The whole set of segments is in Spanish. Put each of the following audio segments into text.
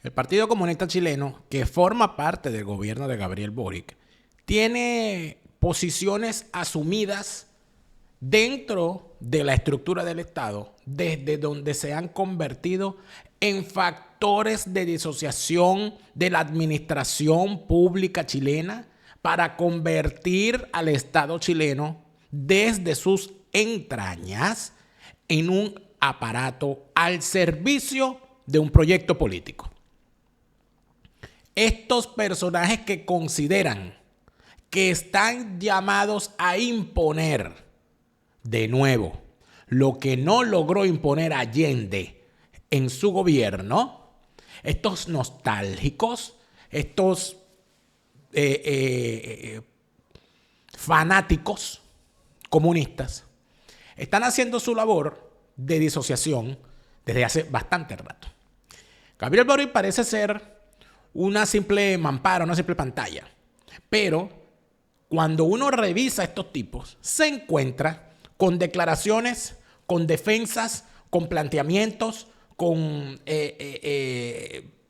El Partido Comunista Chileno, que forma parte del gobierno de Gabriel Boric, tiene posiciones asumidas dentro de la estructura del Estado, desde donde se han convertido en factores de disociación de la administración pública chilena para convertir al Estado chileno desde sus entrañas en un aparato al servicio de un proyecto político. Estos personajes que consideran que están llamados a imponer de nuevo lo que no logró imponer Allende en su gobierno, estos nostálgicos, estos fanáticos comunistas, están haciendo su labor de disociación desde hace bastante rato. Gabriel Boric parece ser una simple mampara, una simple pantalla, pero cuando uno revisa a estos tipos, se encuentra con declaraciones, con defensas, con planteamientos, con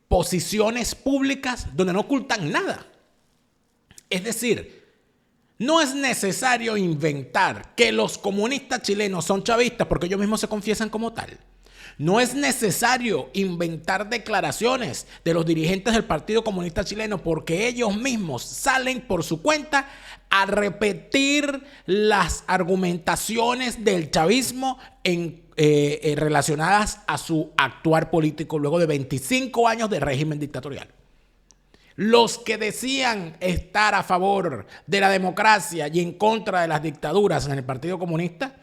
posiciones públicas donde no ocultan nada. Es decir, no es necesario inventar que los comunistas chilenos son chavistas porque ellos mismos se confiesan como tal. No es necesario inventar declaraciones de los dirigentes del Partido Comunista Chileno porque ellos mismos salen por su cuenta a repetir las argumentaciones del chavismo relacionadas a su actuar político luego de 25 años de régimen dictatorial. Los que decían estar a favor de la democracia y en contra de las dictaduras en el Partido Comunista,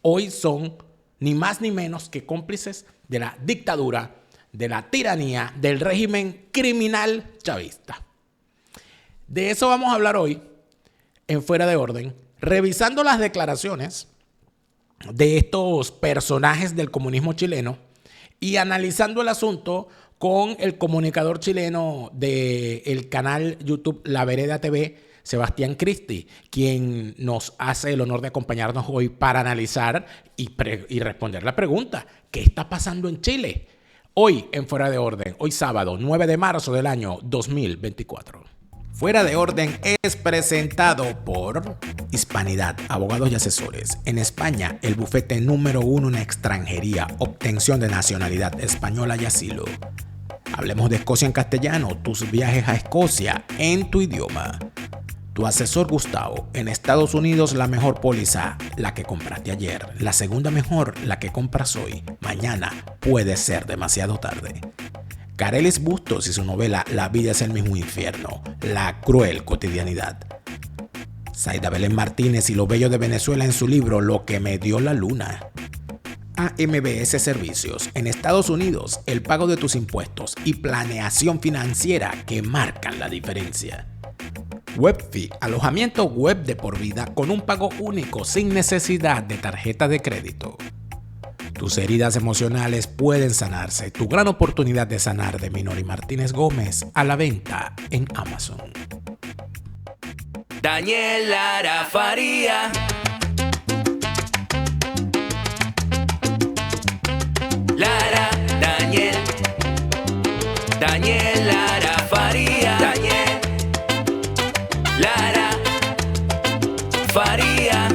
hoy son ni más ni menos que cómplices de la dictadura, de la tiranía, del régimen criminal chavista. De eso vamos a hablar hoy en Fuera de Orden, revisando las declaraciones de estos personajes del comunismo chileno y analizando el asunto con el comunicador chileno del canal YouTube La Vereda TV, Sebastián Cristi, quien nos hace el honor de acompañarnos hoy para analizar y responder la pregunta: ¿qué está pasando en Chile? Hoy en Fuera de Orden, hoy sábado 9 de marzo del año 2024. Fuera de Orden es presentado por Hispanidad, abogados y asesores. En España, el bufete número 1 en extranjería, obtención de nacionalidad española y asilo. Hablemos de Escocia en castellano, tus viajes a Escocia en tu idioma. Tu asesor Gustavo, en Estados Unidos la mejor póliza, la que compraste ayer. La segunda mejor, la que compras hoy. Mañana puede ser demasiado tarde. Carelis Bustos y su novela La vida es el mismo infierno, la cruel cotidianidad. Zaida Belén Martínez y lo bello de Venezuela en su libro Lo que me dio la luna. AMBS Servicios, en Estados Unidos, el pago de tus impuestos y planeación financiera que marcan la diferencia. Webfi, alojamiento web de por vida con un pago único sin necesidad de tarjeta de crédito. Tus heridas emocionales pueden sanarse. Tu gran oportunidad de sanar de Minori Martínez Gómez a la venta en Amazon. Daniel Lara Faría. Lara, Daniel Lara Faría. Daniel Lara Faría.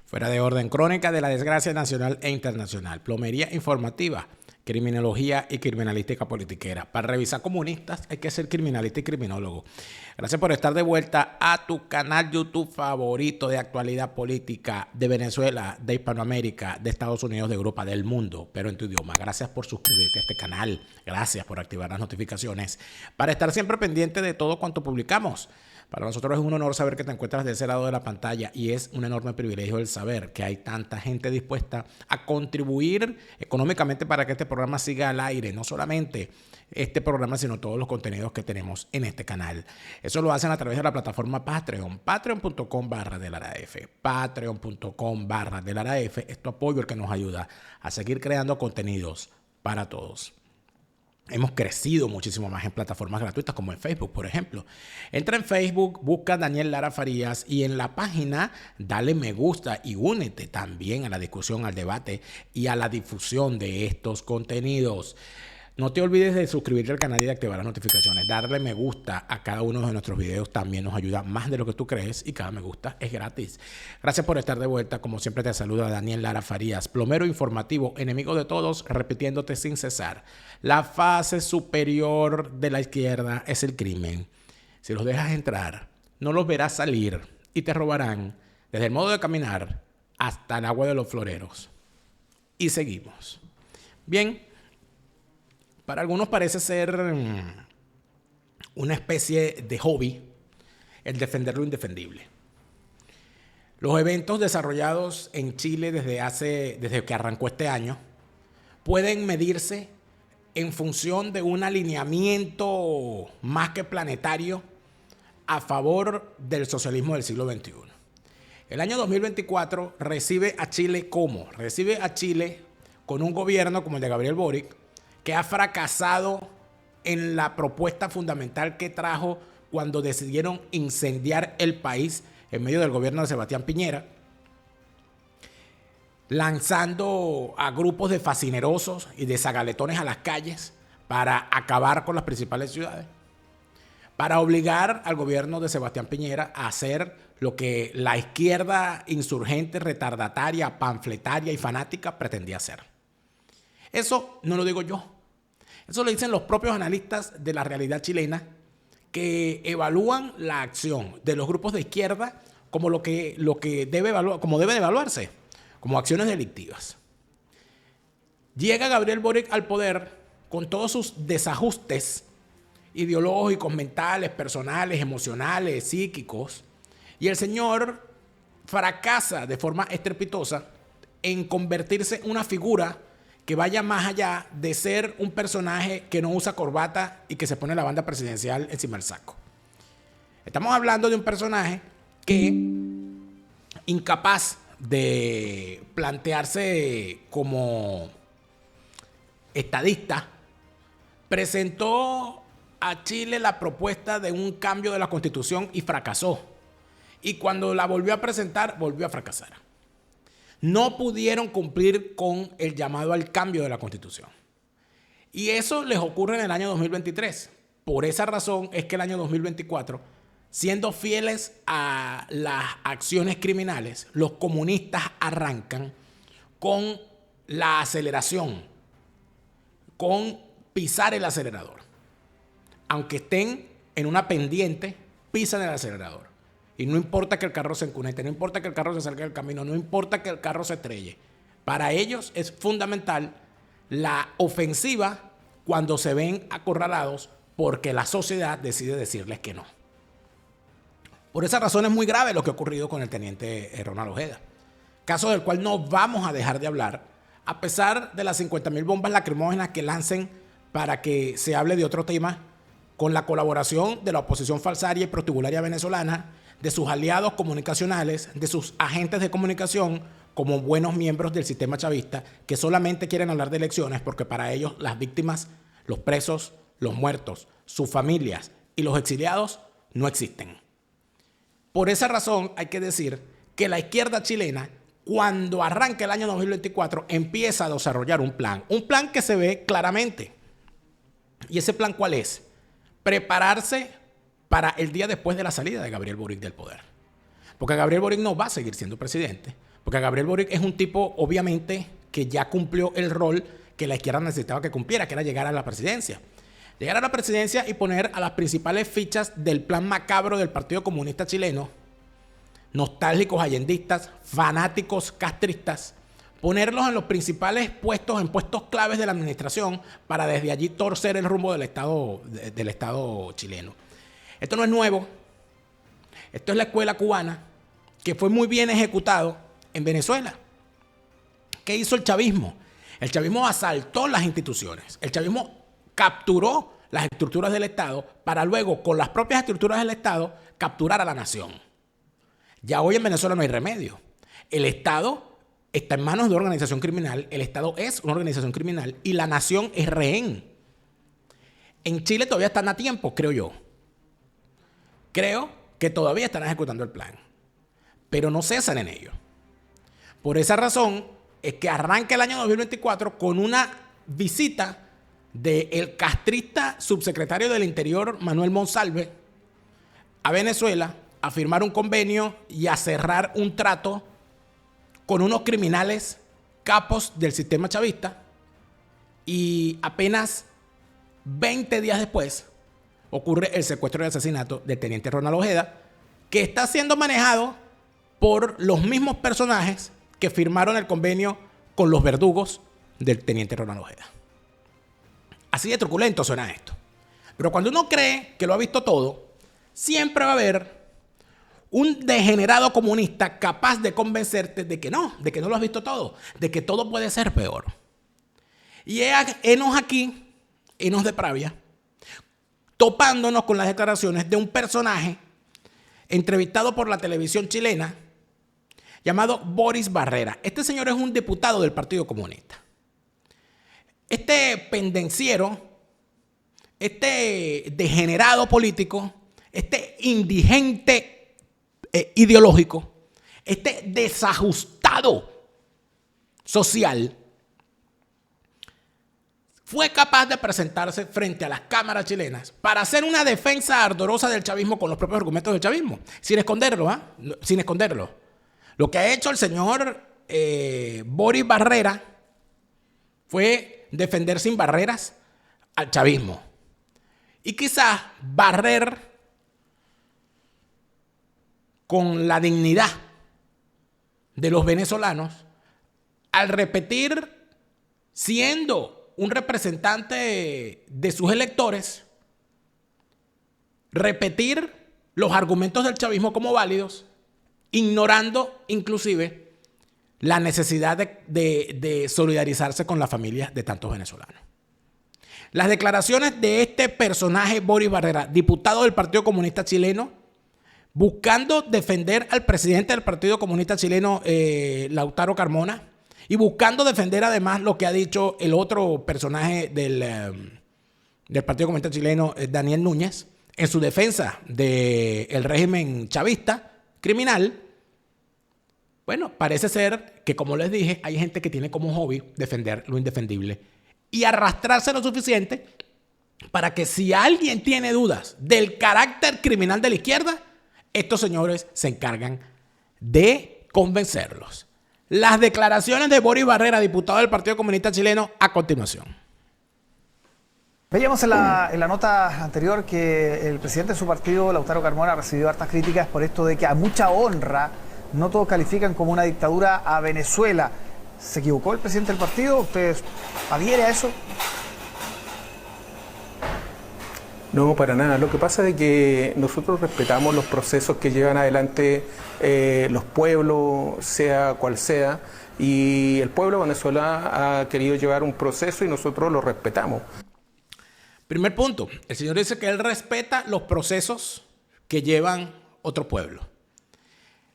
Fuera de Orden, crónica de la desgracia nacional e internacional, plomería informativa, criminología y criminalística politiquera. Para revisar comunistas hay que ser criminalista y criminólogo. Gracias por estar de vuelta a tu canal YouTube favorito de actualidad política de Venezuela, de Hispanoamérica, de Estados Unidos, de Europa, del mundo, pero en tu idioma. Gracias por suscribirte a este canal. Gracias por activar las notificaciones para estar siempre pendiente de todo cuanto publicamos. Para nosotros es un honor saber que te encuentras de ese lado de la pantalla y es un enorme privilegio el saber que hay tanta gente dispuesta a contribuir económicamente para que este programa siga al aire. No solamente este programa, sino todos los contenidos que tenemos en este canal. Eso lo hacen a través de la plataforma Patreon, patreon.com/delaraf, patreon.com/delaraf. Es tu apoyo el que nos ayuda a seguir creando contenidos para todos. Hemos crecido muchísimo más en plataformas gratuitas como en Facebook, por ejemplo. Entra en Facebook, busca Daniel Lara Farías y en la página dale me gusta y únete también a la discusión, al debate y a la difusión de estos contenidos. No te olvides de suscribirte al canal y de activar las notificaciones. Darle me gusta a cada uno de nuestros videos también nos ayuda más de lo que tú crees y cada me gusta es gratis. Gracias por estar de vuelta. Como siempre te saluda Daniel Lara Farías, plomero informativo, enemigo de todos, repitiéndote sin cesar. La fase superior de la izquierda es el crimen. Si los dejas entrar, no los verás salir y te robarán desde el modo de caminar hasta el agua de los floreros. Y seguimos. Bien. Para algunos parece ser una especie de hobby el defender lo indefendible. Los eventos desarrollados en Chile desde que arrancó este año pueden medirse en función de un alineamiento más que planetario a favor del socialismo del siglo XXI. El año 2024 recibe a Chile ¿cómo? Recibe a Chile con un gobierno como el de Gabriel Boric, que ha fracasado en la propuesta fundamental que trajo cuando decidieron incendiar el país en medio del gobierno de Sebastián Piñera, lanzando a grupos de fascinerosos y de zagaletones a las calles para acabar con las principales ciudades, para obligar al gobierno de Sebastián Piñera a hacer lo que la izquierda insurgente, retardataria, panfletaria y fanática pretendía hacer. Eso no lo digo yo. Eso lo dicen los propios analistas de la realidad chilena que evalúan la acción de los grupos de izquierda como lo que como debe de evaluarse, como acciones delictivas. Llega Gabriel Boric al poder con todos sus desajustes ideológicos, mentales, personales, emocionales, psíquicos, y el señor fracasa de forma estrepitosa en convertirse en una figura que vaya más allá de ser un personaje que no usa corbata y que se pone la banda presidencial encima del saco. Estamos hablando de un personaje que, incapaz de plantearse como estadista, presentó a Chile la propuesta de un cambio de la Constitución y fracasó. Y cuando la volvió a presentar, volvió a fracasar. No pudieron cumplir con el llamado al cambio de la Constitución. Y eso les ocurre en el año 2023. Por esa razón es que el año 2024, siendo fieles a las acciones criminales, los comunistas arrancan con la aceleración, con pisar el acelerador. Aunque estén en una pendiente, pisan el acelerador. Y no importa que el carro se encunete, no importa que el carro se salga del camino, no importa que el carro se estrelle. Para ellos es fundamental la ofensiva cuando se ven acorralados porque la sociedad decide decirles que no. Por esa razón es muy grave lo que ha ocurrido con el teniente Ronald Ojeda. Caso del cual no vamos a dejar de hablar, a pesar de las 50.000 bombas lacrimógenas que lancen para que se hable de otro tema, con la colaboración de la oposición falsaria y prostibularia venezolana, de sus aliados comunicacionales, de sus agentes de comunicación, como buenos miembros del sistema chavista, que solamente quieren hablar de elecciones porque para ellos las víctimas, los presos, los muertos, sus familias y los exiliados no existen. Por esa razón hay que decir que la izquierda chilena, cuando arranca el año 2024, empieza a desarrollar un plan que se ve claramente. ¿Y ese plan cuál es? Prepararse para el día después de la salida de Gabriel Boric del poder. Porque Gabriel Boric no va a seguir siendo presidente. Porque Gabriel Boric es un tipo, obviamente, que ya cumplió el rol que la izquierda necesitaba que cumpliera, que era llegar a la presidencia. Llegar a la presidencia y poner a las principales fichas del plan macabro del Partido Comunista Chileno, nostálgicos allendistas, fanáticos castristas, ponerlos en los principales puestos, en puestos claves de la administración, para desde allí torcer el rumbo del Estado chileno. Esto no es nuevo. Esto es la escuela cubana que fue muy bien ejecutado en Venezuela. ¿Qué hizo el chavismo? El chavismo asaltó las instituciones. El chavismo capturó las estructuras del Estado para luego, con las propias estructuras del Estado, capturar a la nación. Ya hoy en Venezuela no hay remedio. El Estado está en manos de una organización criminal. El Estado es una organización criminal y la nación es rehén En Chile todavía están a tiempo, creo yo. Creo que todavía están ejecutando el plan, pero no cesan en ello. Por esa razón es que arranca el año 2024 con una visita del castrista subsecretario del Interior, Manuel Monsalve, a Venezuela a firmar un convenio y a cerrar un trato con unos criminales capos del sistema chavista. Y apenas 20 días después ocurre el secuestro y asesinato del teniente Ronald Ojeda, que está siendo manejado por los mismos personajes que firmaron el convenio con los verdugos del teniente Ronald Ojeda. Así de truculento suena esto. Pero cuando uno cree que lo ha visto todo, siempre va a haber un degenerado comunista capaz de convencerte de que no lo has visto todo, de que todo puede ser peor. Y henos aquí, henos de Pravia, topándonos con las declaraciones de un personaje entrevistado por la televisión chilena llamado Boris Barrera. Este señor es un diputado del Partido Comunista. Este pendenciero, este degenerado político, este indigente ideológico, este desajustado social, fue capaz de presentarse frente a las cámaras chilenas para hacer una defensa ardorosa del chavismo con los propios argumentos del chavismo, sin esconderlo, sin esconderlo. Lo que ha hecho el señor Boris Barrera fue defender sin barreras al chavismo. Y quizás barrer con la dignidad de los venezolanos al repetir, siendo un representante de sus electores, repetir los argumentos del chavismo como válidos, ignorando inclusive la necesidad de solidarizarse con las familias de tantos venezolanos. Las declaraciones de este personaje, Boris Barrera, diputado del Partido Comunista Chileno, buscando defender al presidente del Partido Comunista Chileno, Lautaro Carmona, y buscando defender además lo que ha dicho el otro personaje del Partido Comunista Chileno, Daniel Núñez, en su defensa del régimen chavista criminal. Bueno, parece ser que, como les dije, hay gente que tiene como hobby defender lo indefendible y arrastrarse lo suficiente para que, si alguien tiene dudas del carácter criminal de la izquierda, estos señores se encargan de convencerlos. Las declaraciones de Boris Barrera, diputado del Partido Comunista Chileno, a continuación. Veíamos en la nota anterior que el presidente de su partido, Lautaro Carmona, ha recibido hartas críticas por esto de que a mucha honra no todos califican como una dictadura a Venezuela. ¿Se equivocó el presidente del partido? ¿Usted adhiere a eso? No, para nada. Lo que pasa es que nosotros respetamos los procesos que llevan adelante los pueblos, sea cual sea, y el pueblo de Venezuela ha querido llevar un proceso y nosotros lo respetamos. Primer punto, el señor dice que él respeta los procesos que llevan otro pueblo.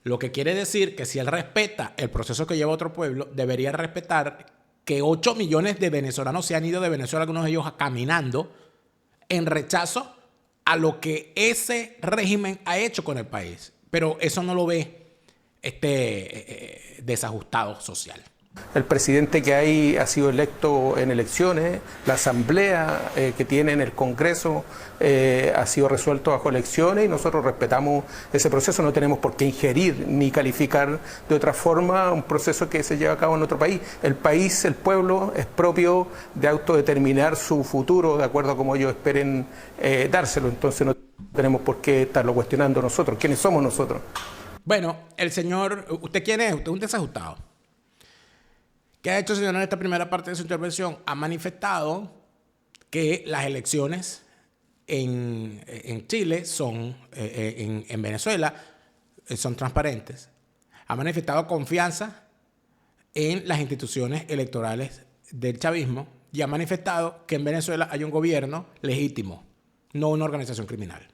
Lo que quiere decir que si él respeta el proceso que lleva otro pueblo, debería respetar que 8 millones de venezolanos se han ido de Venezuela, algunos de ellos caminando, en rechazo a lo que ese régimen ha hecho con el país. Pero eso no lo ve este desajustado social. El presidente que hay ha sido electo en elecciones, la asamblea que tiene en el Congreso ha sido resuelto bajo elecciones y nosotros respetamos ese proceso, no tenemos por qué ingerir ni calificar de otra forma un proceso que se lleva a cabo en otro país. El país, el pueblo, es propio de autodeterminar su futuro de acuerdo a como ellos esperen dárselo, entonces no tenemos por qué estarlo cuestionando nosotros. ¿Quiénes somos nosotros? Bueno, el señor, ¿usted quién es? Usted es un desajustado. ¿Qué ha hecho el señor en esta primera parte de su intervención? Ha manifestado que las elecciones en Chile son, en Venezuela, son transparentes. Ha manifestado confianza en las instituciones electorales del chavismo y ha manifestado que en Venezuela hay un gobierno legítimo, no una organización criminal.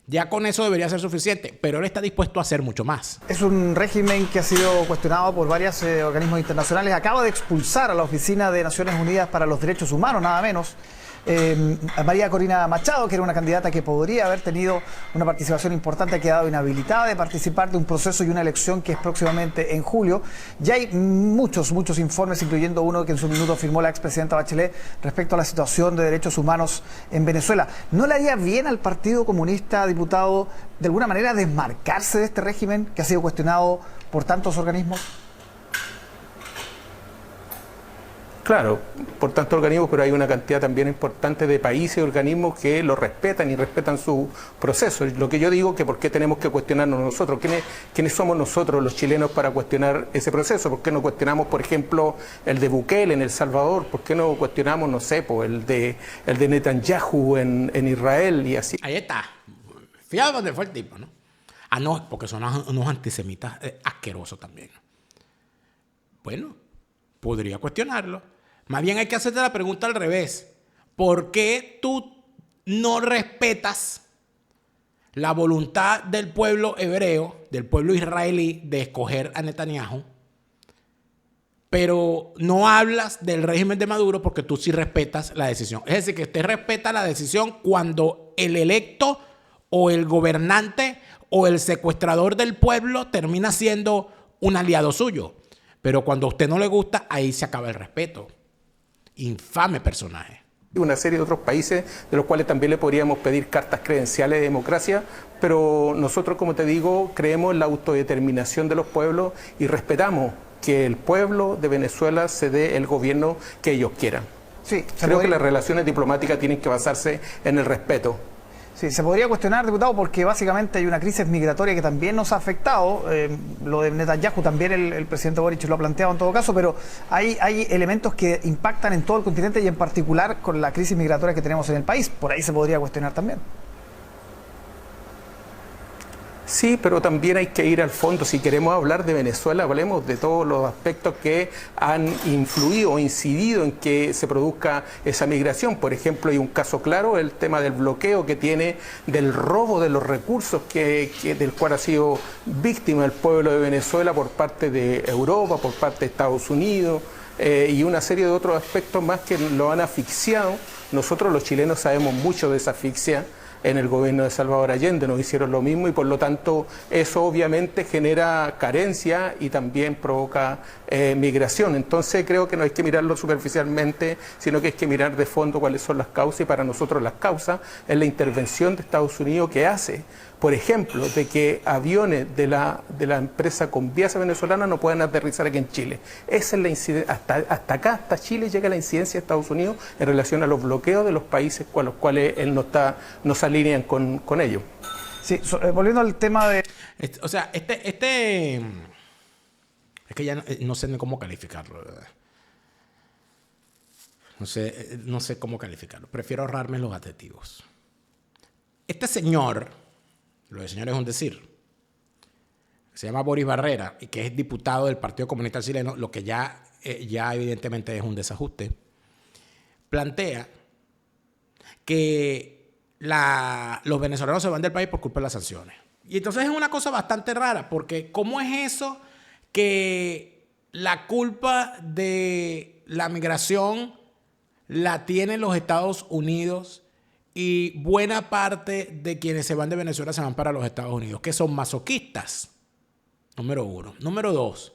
Ya con eso debería ser suficiente, pero él está dispuesto a hacer mucho más. Es un régimen que ha sido cuestionado por varios organismos internacionales. Acaba de expulsar a la Oficina de Naciones Unidas para los Derechos Humanos, nada menos, María Corina Machado, que era una candidata que podría haber tenido una participación importante, ha quedado inhabilitada de participar de un proceso y una elección que es próximamente en julio. Ya hay muchos informes, incluyendo uno que en su minuto firmó la expresidenta Bachelet respecto a la situación de derechos humanos en Venezuela. ¿No le haría bien al Partido Comunista, diputado, de alguna manera desmarcarse de este régimen que ha sido cuestionado por tantos organismos? Claro, por tantos organismos, pero hay una cantidad también importante de países y organismos que lo respetan y respetan su proceso. Lo que yo digo que por qué tenemos que cuestionarnos nosotros, ¿quiénes somos nosotros los chilenos para cuestionar ese proceso? ¿Por qué no cuestionamos, por ejemplo, el de Bukele en El Salvador? ¿Por qué no cuestionamos, no sé, pues, el de Netanyahu en Israel y así? Ahí está. Fíjate dónde fue el tipo, ¿no? Ah, no, porque son unos antisemitas asquerosos también. Bueno, podría cuestionarlo. Más bien hay que hacerte la pregunta al revés. ¿Por qué tú no respetas la voluntad del pueblo hebreo, del pueblo israelí, de escoger a Netanyahu, pero no hablas del régimen de Maduro porque tú sí respetas la decisión? Es decir, que usted respeta la decisión cuando el electo o el gobernante o el secuestrador del pueblo termina siendo un aliado suyo. Pero cuando a usted no le gusta, ahí se acaba el respeto. Infame personaje. Una serie de otros países de los cuales también le podríamos pedir cartas credenciales de democracia, pero nosotros, como te digo, creemos en la autodeterminación de los pueblos y respetamos que el pueblo de Venezuela se dé el gobierno que ellos quieran. Sí, creo que las relaciones diplomáticas tienen que basarse en el respeto. Sí, se podría cuestionar, diputado, porque básicamente hay una crisis migratoria que también nos ha afectado. Lo de Netanyahu también el presidente Boric lo ha planteado en todo caso, pero hay elementos que impactan en todo el continente y en particular con la crisis migratoria que tenemos en el país. Por ahí se podría cuestionar también. Sí, pero también hay que ir al fondo. Si queremos hablar de Venezuela, hablemos de todos los aspectos que han influido o incidido en que se produzca esa migración. Por ejemplo, hay un caso claro, el tema del bloqueo que tiene, del robo de los recursos del cual ha sido víctima el pueblo de Venezuela por parte de Europa, por parte de Estados Unidos, y una serie de otros aspectos más que lo han asfixiado. Nosotros los chilenos sabemos mucho de esa asfixia. En el gobierno de Salvador Allende nos hicieron lo mismo y por lo tanto eso obviamente genera carencia y también provoca migración. Entonces creo que no hay que mirarlo superficialmente, sino que hay que mirar de fondo cuáles son las causas, y para nosotros las causas es la intervención de Estados Unidos que hace, por ejemplo, de que aviones de la empresa Conviasa venezolana no puedan aterrizar aquí en Chile. Esa es la incidencia. Hasta acá, hasta Chile, llega la incidencia de Estados Unidos en relación a los bloqueos de los países con los cuales él no se alinean con ellos. Sí, volviendo al tema de... O sea, es que ya no sé ni cómo calificarlo, ¿verdad? No sé cómo calificarlo. Prefiero ahorrarme los adjetivos. Este señor, lo de señor es un decir, se llama Boris Barrera y que es diputado del Partido Comunista Chileno, lo que ya evidentemente es un desajuste, plantea que los venezolanos se van del país por culpa de las sanciones. Y entonces es una cosa bastante rara, porque ¿cómo es eso que la culpa de la migración la tienen los Estados Unidos y buena parte de quienes se van de Venezuela se van para los Estados Unidos, que son masoquistas? Número uno. Número dos,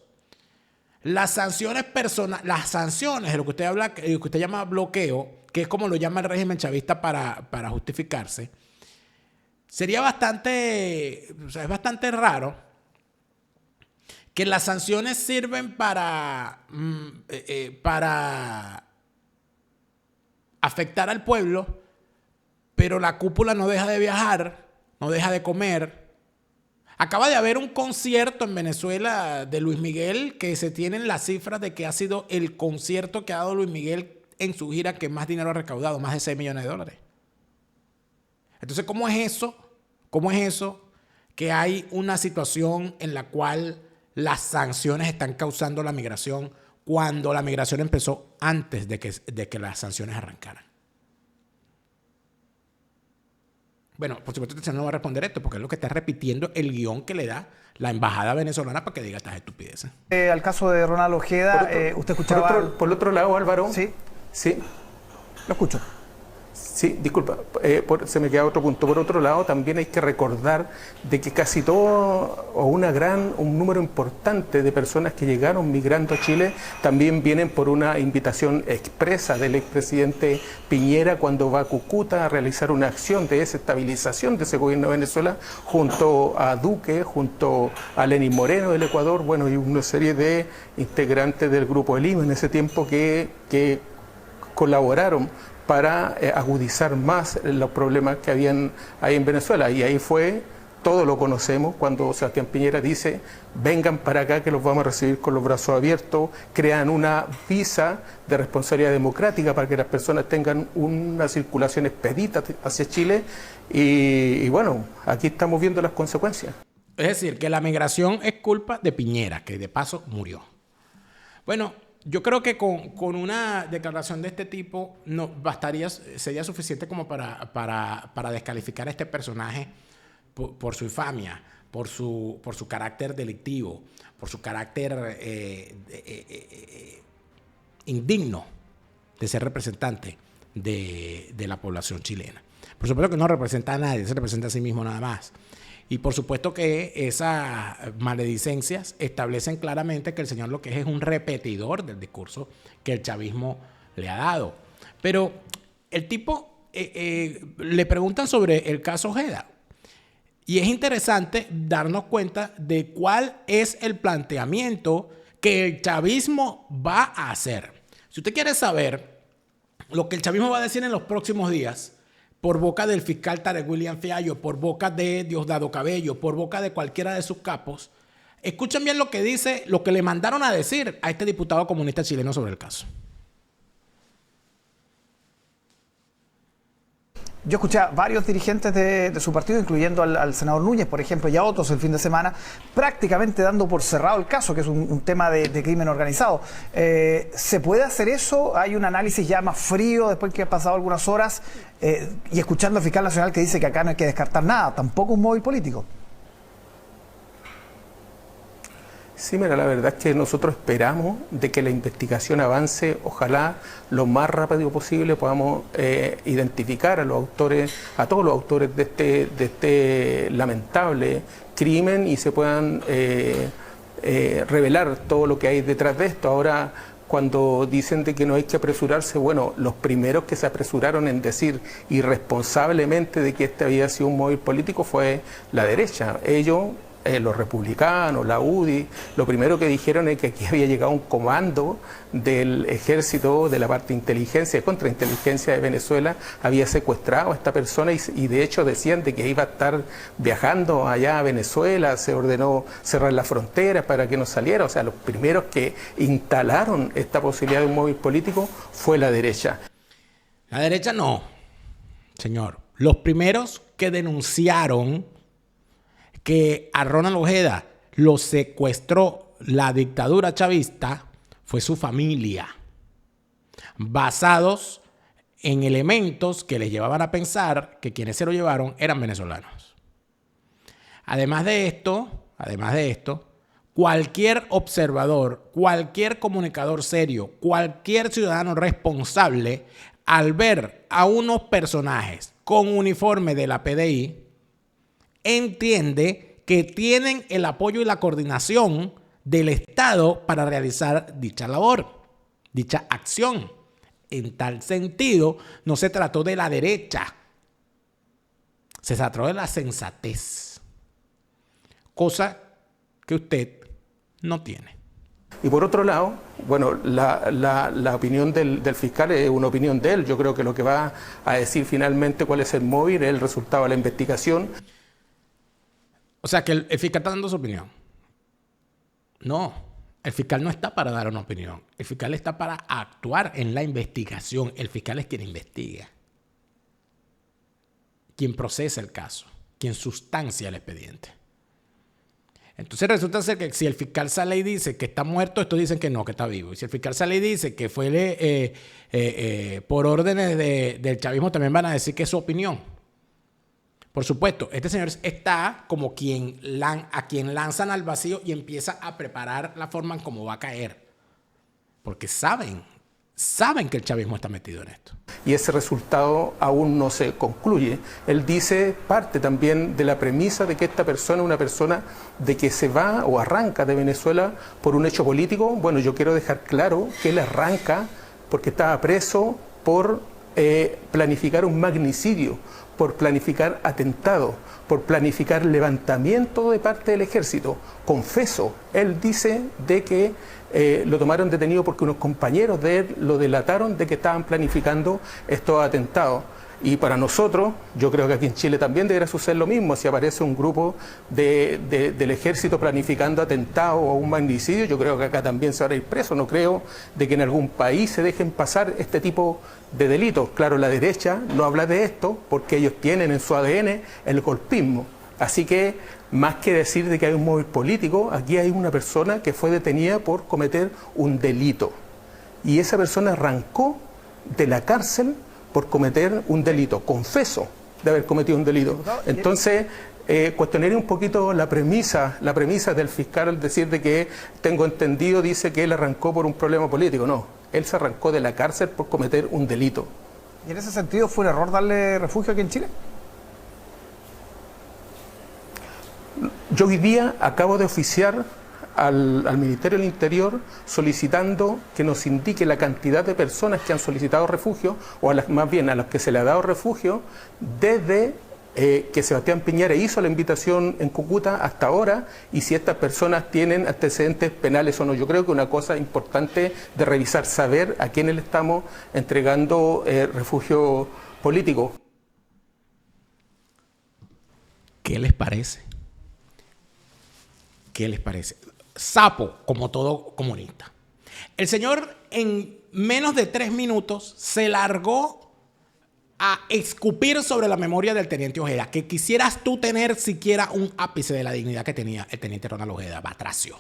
las sanciones de lo que usted habla, que usted llama bloqueo, que es como lo llama el régimen chavista para justificarse, sería es bastante raro que las sanciones sirven para afectar al pueblo, pero la cúpula no deja de viajar, no deja de comer. Acaba de haber un concierto en Venezuela de Luis Miguel que se tienen las cifras de que ha sido el concierto que ha dado Luis Miguel en su gira que más dinero ha recaudado, más de $6 millones. Entonces, ¿cómo es eso? ¿Cómo es eso que hay una situación en la cual las sanciones están causando la migración cuando la migración empezó antes de que las sanciones arrancaran? Bueno, por supuesto usted no va a responder esto porque es lo que está repitiendo el guión que le da la embajada venezolana para que diga estas estupideces. Al caso de Ronald Ojeda, usted escuchaba... Por otro lado, Álvaro... Sí. Sí. Lo escucho. Sí, disculpa, se me queda otro punto. Por otro lado, también hay que recordar de que casi todo o un número importante de personas que llegaron migrando a Chile también vienen por una invitación expresa del expresidente Piñera cuando va a Cúcuta a realizar una acción de desestabilización de ese gobierno de Venezuela junto a Duque, junto a Lenín Moreno del Ecuador, bueno, y una serie de integrantes del Grupo de Lima en ese tiempo que colaboraron para agudizar más los problemas que habían ahí en Venezuela. Y ahí fue, todos lo conocemos, cuando Sebastián Piñera dice, vengan para acá que los vamos a recibir con los brazos abiertos, crean una visa de responsabilidad democrática para que las personas tengan una circulación expedita hacia Chile. Y bueno, aquí estamos viendo las consecuencias. Es decir, que la migración es culpa de Piñera, que de paso murió. Bueno, yo creo que con una declaración de este tipo no bastaría, sería suficiente como para descalificar a este personaje por su infamia, por su carácter delictivo, por su carácter indigno de ser representante de la población chilena. Por supuesto que no representa a nadie, se representa a sí mismo nada más. Y por supuesto que esas maledicencias establecen claramente que el señor lo que es un repetidor del discurso que el chavismo le ha dado. Pero el tipo le preguntan sobre el caso Ojeda. Y es interesante darnos cuenta de cuál es el planteamiento que el chavismo va a hacer. Si usted quiere saber lo que el chavismo va a decir en los próximos días, por boca del fiscal Tarek William Fiallo, por boca de Diosdado Cabello, por boca de cualquiera de sus capos, escuchen bien lo que dice, lo que le mandaron a decir a este diputado comunista chileno sobre el caso. Yo escuché a varios dirigentes de su partido, incluyendo al senador Núñez, por ejemplo, y a otros el fin de semana, prácticamente dando por cerrado el caso, que es un tema de crimen organizado. ¿Se puede hacer eso? ¿Hay un análisis ya más frío después que han pasado algunas horas? Y escuchando al fiscal nacional que dice que acá no hay que descartar nada, tampoco un móvil político. Sí, mira, la verdad es que nosotros esperamos de que la investigación avance, ojalá lo más rápido posible podamos identificar a los autores, a todos los autores de este lamentable crimen y se puedan revelar todo lo que hay detrás de esto. Ahora, cuando dicen de que no hay que apresurarse, bueno, los primeros que se apresuraron en decir irresponsablemente de que este había sido un móvil político fue la derecha. Ellos, los republicanos, la UDI, lo primero que dijeron es que aquí había llegado un comando del ejército, de la parte de inteligencia, de contrainteligencia de Venezuela, había secuestrado a esta persona y de hecho decían de que iba a estar viajando allá a Venezuela, se ordenó cerrar las fronteras para que no saliera. O sea, los primeros que instalaron esta posibilidad de un móvil político fue la derecha. La derecha no, señor. Los primeros que denunciaron que a Ronald Ojeda lo secuestró la dictadura chavista fue su familia, basados en elementos que les llevaban a pensar que quienes se lo llevaron eran venezolanos. Además de esto, cualquier observador, cualquier comunicador serio, cualquier ciudadano responsable, al ver a unos personajes con uniforme de la PDI, entiende que tienen el apoyo y la coordinación del Estado para realizar dicha labor, dicha acción. En tal sentido, no se trató de la derecha, se trató de la sensatez, cosa que usted no tiene. Y por otro lado, bueno, la opinión del fiscal es una opinión de él. Yo creo que lo que va a decir finalmente cuál es el móvil es el resultado de la investigación. O sea, que el fiscal está dando su opinión. No, el fiscal no está para dar una opinión. El fiscal está para actuar en la investigación. El fiscal es quien investiga, quien procesa el caso, quien sustancia el expediente. Entonces resulta ser que si el fiscal sale y dice que está muerto, estos dicen que no, que está vivo. Y si el fiscal sale y dice que fue por órdenes del chavismo, también van a decir que es su opinión. Por supuesto, este señor está como a quien lanzan al vacío y empieza a preparar la forma en cómo va a caer. Porque saben saben que el chavismo está metido en esto. Y ese resultado aún no se concluye. Él dice, parte también de la premisa de que esta persona es una persona de que se va o arranca de Venezuela por un hecho político. Bueno, yo quiero dejar claro que él arranca porque estaba preso por planificar un magnicidio, por planificar atentado, por planificar levantamiento de parte del ejército. Confeso, él dice de que lo tomaron detenido porque unos compañeros de él lo delataron de que estaban planificando estos atentados. Y para nosotros, yo creo que aquí en Chile también debería suceder lo mismo. Si aparece un grupo del ejército planificando atentados o un magnicidio, yo creo que acá también se van a ir presos. No creo de que en algún país se dejen pasar este tipo de delitos. Claro, la derecha no habla de esto porque ellos tienen en su ADN el golpismo. Así que, más que decir de que hay un móvil político, aquí hay una persona que fue detenida por cometer un delito. Y esa persona arrancó de la cárcel por cometer un delito, confeso de haber cometido un delito. Entonces, cuestionaría un poquito la premisa del fiscal al decir de que, tengo entendido, dice que él arrancó por un problema político. No, él se arrancó de la cárcel por cometer un delito. ¿Y en ese sentido fue un error darle refugio aquí en Chile? Yo hoy día acabo de oficiar al Ministerio del Interior solicitando que nos indique la cantidad de personas que han solicitado refugio, o más bien a las que se le ha dado refugio, desde que Sebastián Piñera hizo la invitación en Cúcuta hasta ahora, y si estas personas tienen antecedentes penales o no. Yo creo que una cosa importante de revisar, saber a quiénes le estamos entregando refugio político. ¿Qué les parece? ¿Qué les parece? Sapo, como todo comunista. El señor en menos de 3 minutos se largó a escupir sobre la memoria del teniente Ojeda, que quisieras tú tener siquiera un ápice de la dignidad que tenía el teniente Ronald Ojeda, Batracio.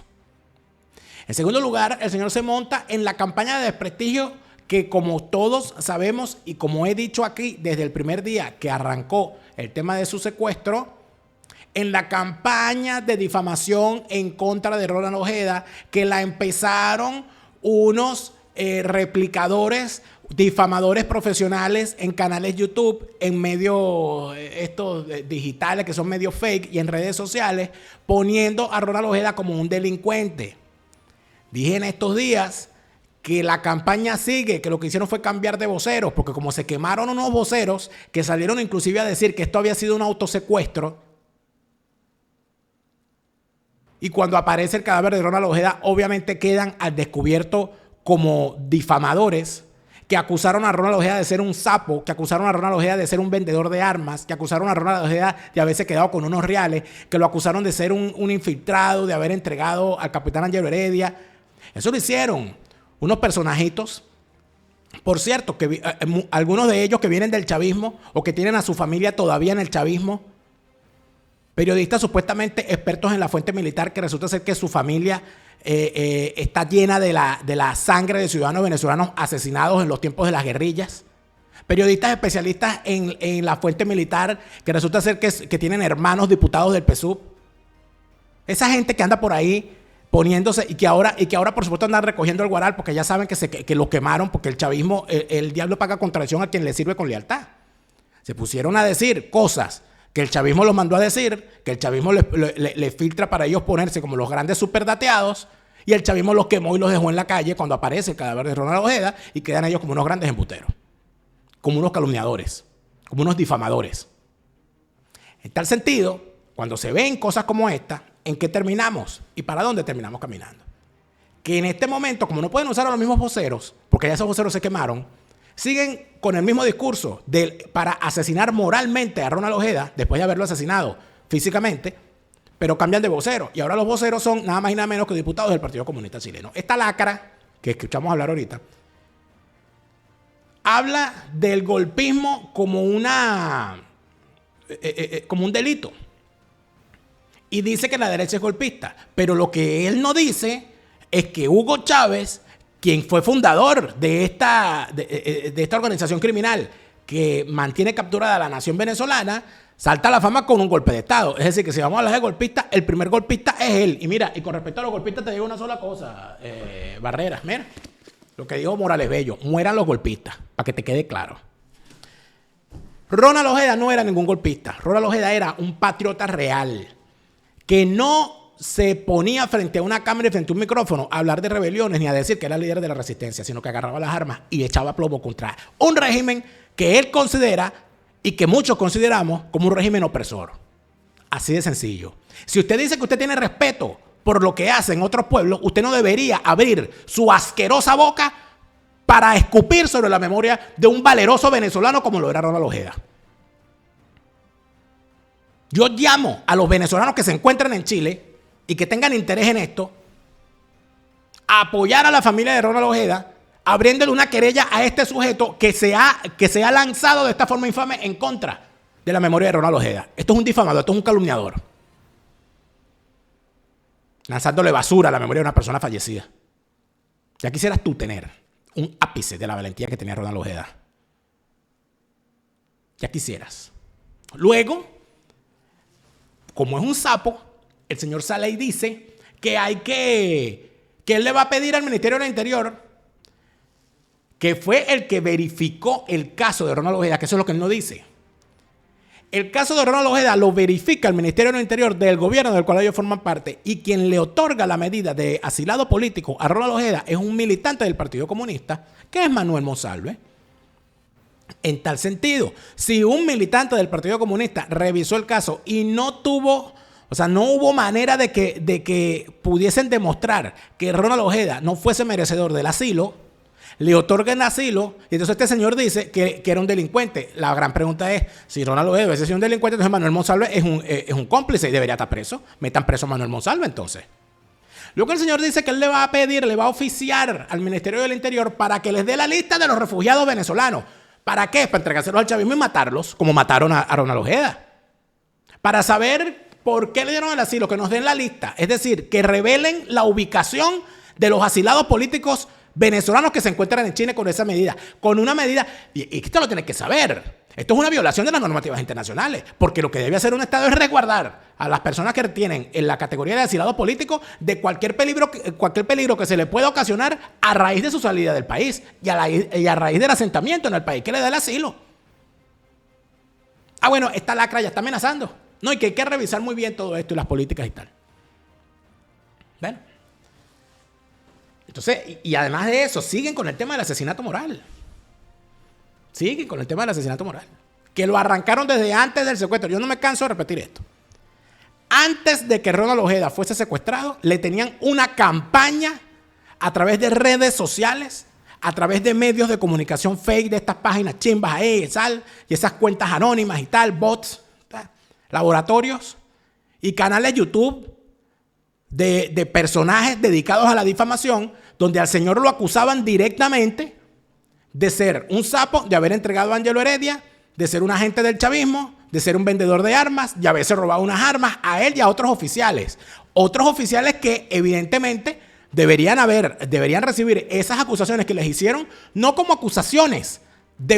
En segundo lugar, el señor se monta en la campaña de desprestigio que, como todos sabemos y como he dicho aquí desde el primer día que arrancó el tema de su secuestro, en la campaña de difamación en contra de Ronald Ojeda, que la empezaron unos replicadores, difamadores profesionales en canales YouTube, en medios estos digitales que son medios fake y en redes sociales, poniendo a Ronald Ojeda como un delincuente. Dije en estos días que la campaña sigue, que lo que hicieron fue cambiar de voceros, porque como se quemaron unos voceros que salieron inclusive a decir que esto había sido un autosecuestro, y cuando aparece el cadáver de Ronald Ojeda, obviamente quedan al descubierto como difamadores que acusaron a Ronald Ojeda de ser un sapo, que acusaron a Ronald Ojeda de ser un vendedor de armas, que acusaron a Ronald Ojeda de haberse quedado con unos reales, que lo acusaron de ser un infiltrado, de haber entregado al capitán Angelo Heredia. Eso lo hicieron unos personajitos, por cierto, que algunos de ellos que vienen del chavismo o que tienen a su familia todavía en el chavismo, periodistas supuestamente expertos en la fuente militar, que resulta ser que su familia está llena de la sangre de ciudadanos venezolanos asesinados en los tiempos de las guerrillas. Periodistas especialistas en la fuente militar, que resulta ser que tienen hermanos diputados del PSUV. Esa gente que anda por ahí poniéndose y que ahora por supuesto andan recogiendo el guaral porque ya saben que lo quemaron, porque el chavismo, el diablo paga contradicción a quien le sirve con lealtad. Se pusieron a decir cosas que el chavismo los mandó a decir, que el chavismo les filtra para ellos ponerse como los grandes superdateados, y el chavismo los quemó y los dejó en la calle cuando aparece el cadáver de Ronald Ojeda, y quedan ellos como unos grandes embusteros, como unos calumniadores, como unos difamadores. En tal sentido, cuando se ven cosas como esta, ¿en qué terminamos? ¿Y para dónde terminamos caminando? Que en este momento, como no pueden usar a los mismos voceros, porque ya esos voceros se quemaron, siguen con el mismo discurso para asesinar moralmente a Ronald Ojeda después de haberlo asesinado físicamente, pero cambian de vocero. Y ahora los voceros son nada más y nada menos que diputados del Partido Comunista Chileno. Esta lacra, que escuchamos hablar ahorita, habla del golpismo como como un delito. Y dice que la derecha es golpista. Pero lo que él no dice es que Hugo Chávez, quien fue fundador de esta organización criminal que mantiene capturada a la nación venezolana, salta a la fama con un golpe de Estado. Es decir, que si vamos a hablar de golpista, el primer golpista es él. Y mira, y con respecto a los golpistas te digo una sola cosa, Barreras, mira. Lo que dijo Morales Bello, mueran los golpistas, para que te quede claro. Ronald Ojeda no era ningún golpista. Ronald Ojeda era un patriota real, que no se ponía frente a una cámara y frente a un micrófono a hablar de rebeliones ni a decir que era líder de la resistencia, sino que agarraba las armas y echaba plomo contra un régimen que él considera y que muchos consideramos como un régimen opresor. Así de sencillo. Si usted dice que usted tiene respeto por lo que hacen otros pueblos, usted no debería abrir su asquerosa boca para escupir sobre la memoria de un valeroso venezolano como lo era Ronald Ojeda. Yo llamo a los venezolanos que se encuentran en Chile y que tengan interés en esto a apoyar a la familia de Ronald Ojeda, abriéndole una querella a este sujeto que se ha lanzado de esta forma infame en contra de la memoria de Ronald Ojeda. Esto es un difamador, esto es un calumniador. Lanzándole basura a la memoria de una persona fallecida. Ya quisieras tú tener un ápice de la valentía que tenía Ronald Ojeda. Ya quisieras. Luego, como es un sapo, el señor sale y dice que él le va a pedir al Ministerio del Interior, que fue el que verificó el caso de Ronald Ojeda, que eso es lo que él no dice. El caso de Ronald Ojeda lo verifica el Ministerio del Interior del gobierno del cual ellos forman parte, y quien le otorga la medida de asilado político a Ronald Ojeda es un militante del Partido Comunista, que es Manuel Monsalve. En tal sentido, si un militante del Partido Comunista revisó el caso y no hubo manera de que pudiesen demostrar que Ronald Ojeda no fuese merecedor del asilo, le otorgan asilo, y entonces este señor dice que era un delincuente. La gran pregunta es, si Ronald Ojeda hubiese sido un delincuente, entonces Manuel Monsalve es un cómplice y debería estar preso. Metan preso a Manuel Monsalve entonces. Luego el señor dice que él le va a oficiar al Ministerio del Interior para que les dé la lista de los refugiados venezolanos. ¿Para qué? Para entregárselos al chavismo y matarlos, como mataron a Ronald Ojeda. Para saber por qué le dieron el asilo, que nos den la lista. Es decir, que revelen la ubicación de los asilados políticos venezolanos que se encuentran en Chile con esa medida. Con una medida, y esto lo tienes que saber, esto es una violación de las normativas internacionales, porque lo que debe hacer un Estado es resguardar a las personas que tienen en la categoría de asilado político de cualquier peligro que se le pueda ocasionar a raíz de su salida del país y a raíz del asentamiento en el país que le da el asilo. Ah, bueno, esta lacra ya está amenazando. No, y que hay que revisar muy bien todo esto y las políticas y tal. ¿Ven? Entonces, y además de eso, siguen con el tema del asesinato moral. Siguen con el tema del asesinato moral. Que lo arrancaron desde antes del secuestro. Yo no me canso de repetir esto. Antes de que Ronald Ojeda fuese secuestrado, le tenían una campaña a través de redes sociales, a través de medios de comunicación fake, de estas páginas chimbas ahí, y esas cuentas anónimas y tal, bots, laboratorios y canales YouTube de personajes dedicados a la difamación, donde al señor lo acusaban directamente de ser un sapo, de haber entregado a Ángelo Heredia, de ser un agente del chavismo, de ser un vendedor de armas, de haberse robado unas armas a él y a otros oficiales. Otros oficiales que evidentemente deberían recibir esas acusaciones que les hicieron, no como acusaciones de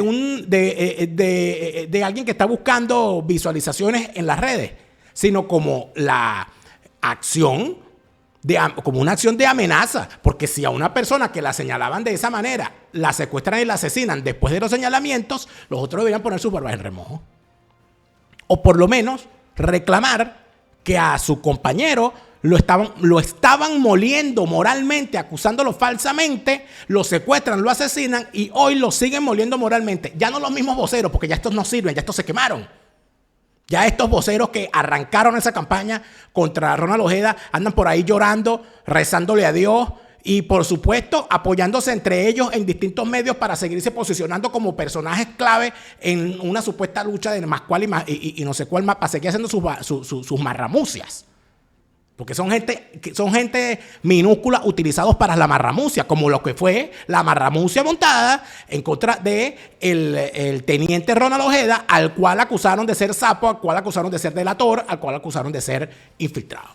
alguien que está buscando visualizaciones en las redes, sino como la acción como una acción de amenaza, porque si a una persona que la señalaban de esa manera la secuestran y la asesinan después de los señalamientos, los otros deberían poner sus barbas en remojo. O por lo menos reclamar que a su compañero lo estaban moliendo moralmente, acusándolo falsamente, lo secuestran, lo asesinan y hoy lo siguen moliendo moralmente. Ya no los mismos voceros, porque ya estos no sirven, ya estos se quemaron. Ya estos voceros que arrancaron esa campaña contra Ronald Ojeda andan por ahí llorando, rezándole a Dios y, por supuesto, apoyándose entre ellos en distintos medios para seguirse posicionando como personajes clave en una supuesta lucha de más cual y no sé cuál más, para seguir haciendo sus marramucias. Porque son gente minúscula utilizados para la marramucia, como lo que fue la marramucia montada en contra de el teniente Ronald Ojeda, al cual acusaron de ser sapo, al cual acusaron de ser delator, al cual acusaron de ser infiltrado.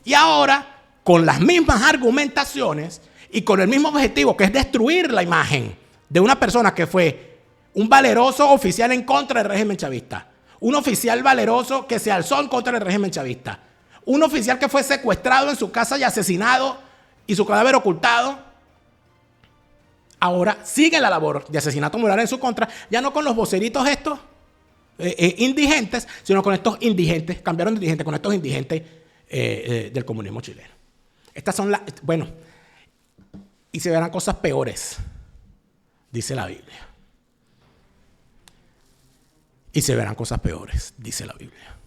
Y ahora, con las mismas argumentaciones y con el mismo objetivo, que es destruir la imagen de una persona que fue un valeroso oficial en contra del régimen chavista, un oficial valeroso que se alzó en contra del régimen chavista, un oficial que fue secuestrado en su casa y asesinado y su cadáver ocultado. ahora sigue la labor de asesinato moral en su contra, ya no con los voceritos estos indigentes, sino con estos indigentes, cambiaron de indigentes, con estos indigentes del comunismo chileno. Estas son las, bueno, y se verán cosas peores, dice la Biblia. Y se verán cosas peores, dice la Biblia.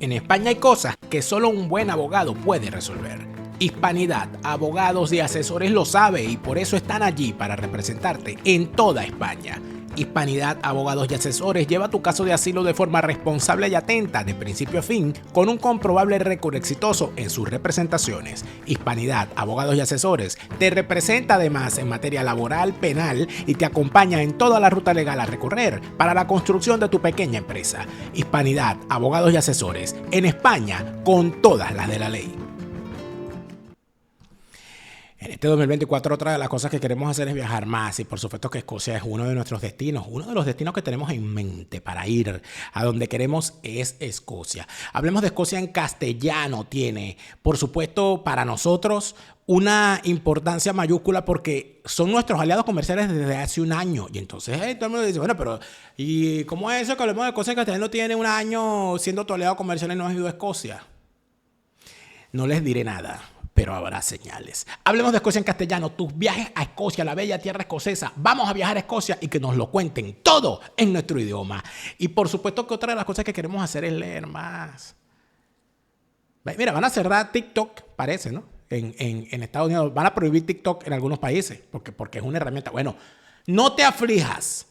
En España hay cosas que solo un buen abogado puede resolver. Hispanidad, abogados y asesores lo sabe y por eso están allí para representarte en toda España. Hispanidad, abogados y asesores lleva tu caso de asilo de forma responsable y atenta de principio a fin con un comprobable récord exitoso en sus representaciones. Hispanidad, abogados y asesores te representa además en materia laboral, penal y te acompaña en toda la ruta legal a recorrer para la construcción de tu pequeña empresa. Hispanidad, abogados y asesores en España con todas las de la ley. En este 2024 otra de las cosas que queremos hacer es viajar más y por supuesto que Escocia es uno de nuestros destinos, uno de los destinos que tenemos en mente para ir a donde queremos es Escocia. Hablemos de Escocia en castellano, tiene por supuesto para nosotros una importancia mayúscula porque son nuestros aliados comerciales desde hace un año y entonces todo el mundo dice, bueno, pero ¿y cómo es eso que hablemos de Escocia en castellano tiene un año siendo tu aliado comercial y no has ido a Escocia? No les diré nada, pero habrá señales. Hablemos de Escocia en castellano, tus viajes a Escocia, la bella tierra escocesa. Vamos a viajar a Escocia y que nos lo cuenten todo en nuestro idioma. Y por supuesto que otra de las cosas que queremos hacer es leer más. Mira, van a cerrar TikTok, parece, ¿no? En Estados Unidos van a prohibir TikTok en algunos países porque es una herramienta. Bueno, no te aflijas.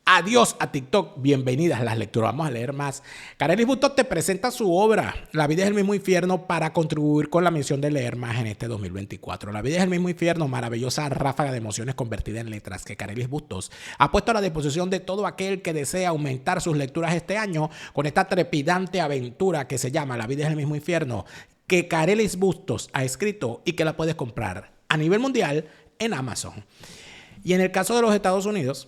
Adiós a TikTok, bienvenidas a las lecturas, vamos a leer más. Carelis Bustos te presenta su obra, La vida es el mismo infierno, para contribuir con la misión de leer más en este 2024. La vida es el mismo infierno, maravillosa ráfaga de emociones convertida en letras que Carelis Bustos ha puesto a la disposición de todo aquel que desea aumentar sus lecturas este año con esta trepidante aventura que se llama La vida es el mismo infierno, que Carelis Bustos ha escrito y que la puedes comprar a nivel mundial en Amazon. Y en el caso de los Estados Unidos,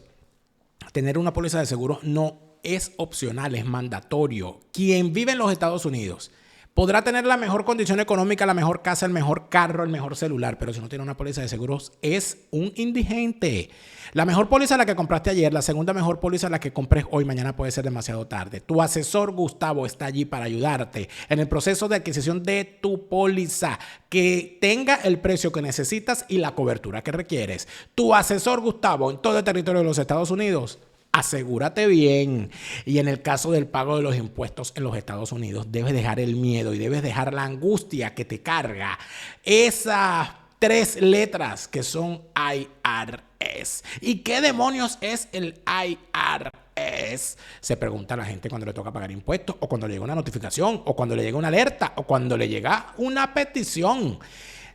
tener una póliza de seguro no es opcional, es mandatorio. Quien vive en los Estados Unidos podrá tener la mejor condición económica, la mejor casa, el mejor carro, el mejor celular, pero si no tiene una póliza de seguros es un indigente. La mejor póliza es la que compraste ayer, la segunda mejor póliza es la que compres hoy, mañana puede ser demasiado tarde. Tu asesor Gustavo está allí para ayudarte en el proceso de adquisición de tu póliza, que tenga el precio que necesitas y la cobertura que requieres. Tu asesor Gustavo en todo el territorio de los Estados Unidos. Asegúrate bien. Y en el caso del pago de los impuestos en los Estados Unidos, debes dejar el miedo y debes dejar la angustia que te carga esas 3 letras que son IRS. ¿Y qué demonios es el IRS? Se pregunta la gente cuando le toca pagar impuestos, o cuando le llega una notificación, o cuando le llega una alerta, o cuando le llega una petición.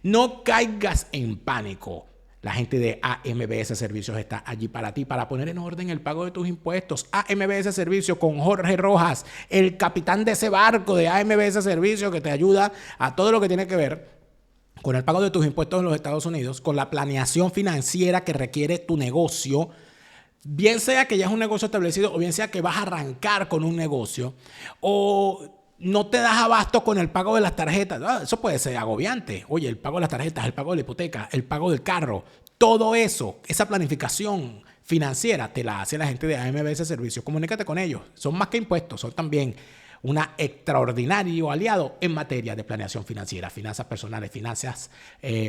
No caigas en pánico. La gente de AMBS Servicios está allí para ti, para poner en orden el pago de tus impuestos. AMBS Servicios con Jorge Rojas, el capitán de ese barco de AMBS Servicios que te ayuda a todo lo que tiene que ver con el pago de tus impuestos en los Estados Unidos, con la planeación financiera que requiere tu negocio, bien sea que ya es un negocio establecido o bien sea que vas a arrancar con un negocio o no te das abasto con el pago de las tarjetas. Eso puede ser agobiante. Oye, el pago de las tarjetas, el pago de la hipoteca, el pago del carro, todo eso, esa planificación financiera te la hace la gente de AMBS Servicios. Comunícate con ellos. Son más que impuestos, son también un extraordinario aliado en materia de planeación financiera, finanzas personales, finanzas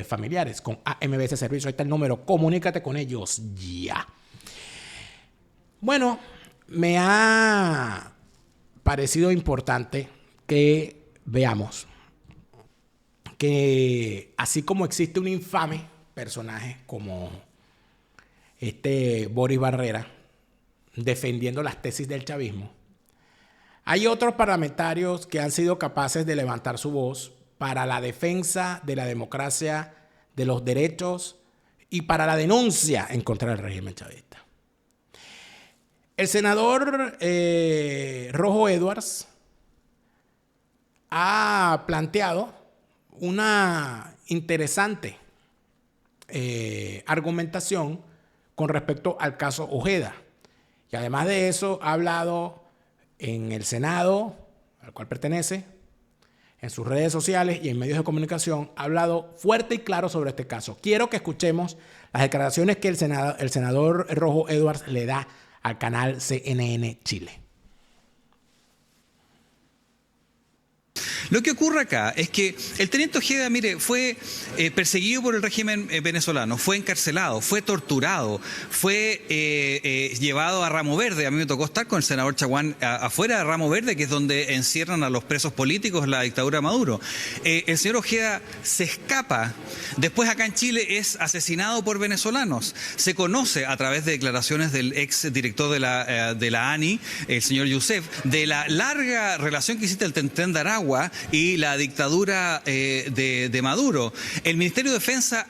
familiares. Con AMBS Servicios, ahí está el número. Comunícate con ellos ya. Bueno, me ha parecido importante que veamos que así como existe un infame personaje como Boris Barrera defendiendo las tesis del chavismo, hay otros parlamentarios que han sido capaces de levantar su voz para la defensa de la democracia, de los derechos y para la denuncia en contra del régimen chavista. El senador Rojo Edwards ha planteado una interesante argumentación con respecto al caso Ojeda. Y además de eso ha hablado en el Senado, al cual pertenece, en sus redes sociales y en medios de comunicación, ha hablado fuerte y claro sobre este caso. Quiero que escuchemos las declaraciones que el senador Rojo Edwards le da al canal CNN Chile. Lo que ocurre acá es que el teniente Ojeda, mire, fue perseguido por el régimen venezolano, fue encarcelado, fue torturado, fue llevado a Ramo Verde. A mí me tocó estar con el senador Chaguán afuera de Ramo Verde, que es donde encierran a los presos políticos la dictadura de Maduro. El señor Ojeda se escapa, después acá en Chile es asesinado por venezolanos. Se conoce a través de declaraciones del ex director de la ANI, el señor Youssef, de la larga relación que existe el Tentén de Aragua y la dictadura de Maduro. El Ministerio de Defensa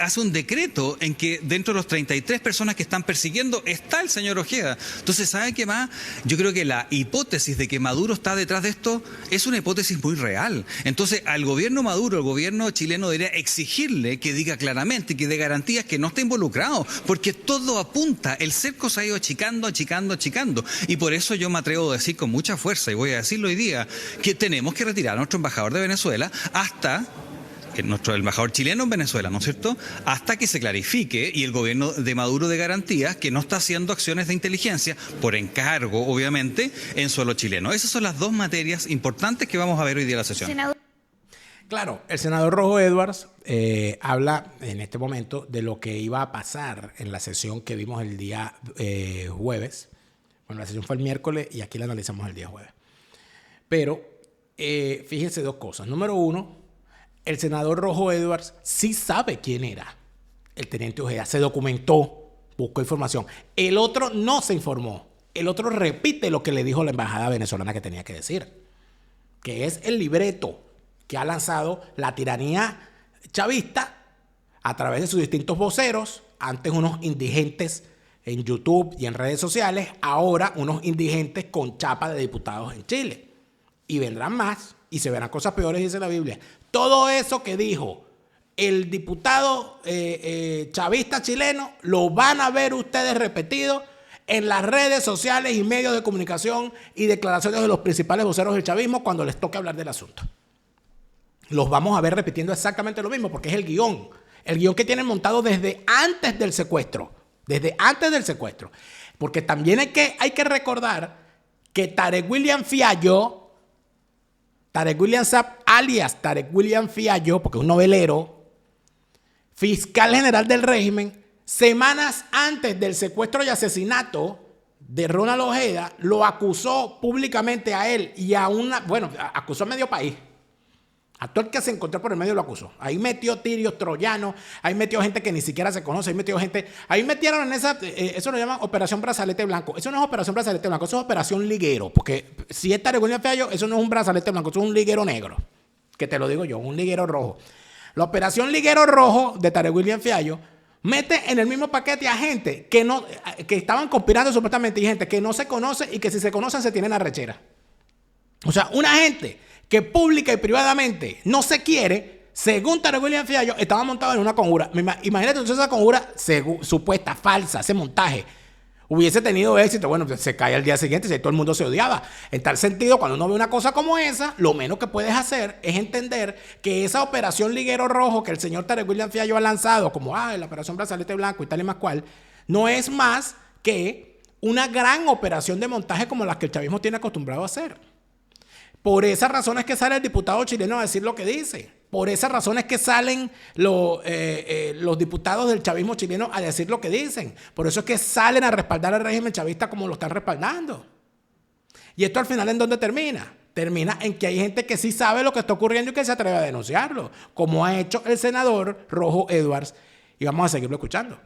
hace un decreto en que dentro de los 33 personas que están persiguiendo está el señor Ojeda. Entonces, ¿sabe qué más? Yo creo que la hipótesis de que Maduro está detrás de esto es una hipótesis muy real. Entonces, al gobierno Maduro, el gobierno chileno debería exigirle que diga claramente, que dé garantías que no esté involucrado, porque todo apunta, el cerco se ha ido achicando. Y por eso yo me atrevo a decir con mucha fuerza, y voy a decirlo hoy día, que tenemos que retirar a nuestro embajador de Venezuela hasta nuestro embajador chileno en Venezuela, ¿no es cierto?, hasta que se clarifique y el gobierno de Maduro dé garantías que no está haciendo acciones de inteligencia por encargo, obviamente, en suelo chileno. Esas son las dos materias importantes que vamos a ver hoy día en la sesión. Claro, el senador Rojo Edwards habla en este momento de lo que iba a pasar en la sesión que vimos el día jueves. Bueno, la sesión fue el miércoles y aquí la analizamos el día jueves. Pero fíjense dos cosas. Número uno, el senador Rojo Edwards sí sabe quién era el teniente Ojeda. Se documentó, buscó información. El otro no se informó. El otro repite lo que le dijo la embajada venezolana que tenía que decir, que es el libreto que ha lanzado la tiranía chavista a través de sus distintos voceros, antes unos indigentes en YouTube y en redes sociales, ahora unos indigentes con chapa de diputados en Chile. Y vendrán más, y se verán cosas peores, dice la Biblia. Todo eso que dijo el diputado chavista chileno, lo van a ver ustedes repetido en las redes sociales y medios de comunicación y declaraciones de los principales voceros del chavismo cuando les toque hablar del asunto. Los vamos a ver repitiendo exactamente lo mismo, porque es el guión que tienen montado desde antes del secuestro. Porque también hay que recordar que Tarek William Fiallo, alias Tarek William Fiallo, porque es un novelero, fiscal general del régimen, semanas antes del secuestro y asesinato de Ronald Ojeda, lo acusó públicamente a él y acusó a medio país. A todo el que se encontró por el medio lo acusó. Ahí metió tirios troyanos, ahí metió gente que ni siquiera se conoce, ahí metieron en eso lo llaman Operación Brazalete Blanco. Eso no es Operación Brazalete Blanco, eso es Operación Liguero, porque si es Tarek William Fiallo, eso no es un brazalete blanco, eso es un liguero negro, que te lo digo yo, un liguero rojo. La Operación Liguero Rojo de Tarek William Fiallo mete en el mismo paquete a gente que estaban conspirando supuestamente y gente que no se conoce y que si se conocen se tienen arrechera. O sea, una gente que pública y privadamente no se quiere, según Tarek William Fiallo, estaba montado en una conjura. Imagínate entonces esa conjura supuesta, falsa, ese montaje, hubiese tenido éxito. Bueno, se cae al día siguiente si todo el mundo se odiaba. En tal sentido, cuando uno ve una cosa como esa, lo menos que puedes hacer es entender que esa Operación Liguero Rojo que el señor Tarek William Fiallo ha lanzado, como la Operación Brazalete Blanco y tal y más cual, no es más que una gran operación de montaje como las que el chavismo tiene acostumbrado a hacer. Por esas razones que sale el diputado chileno a decir lo que dice. Por esas razones que salen los diputados del chavismo chileno a decir lo que dicen. Por eso es que salen a respaldar al régimen chavista como lo están respaldando. Y esto al final, ¿en dónde termina? Termina en que hay gente que sí sabe lo que está ocurriendo y que se atreve a denunciarlo, como ha hecho el senador Rojo Edwards. Y vamos a seguirlo escuchando.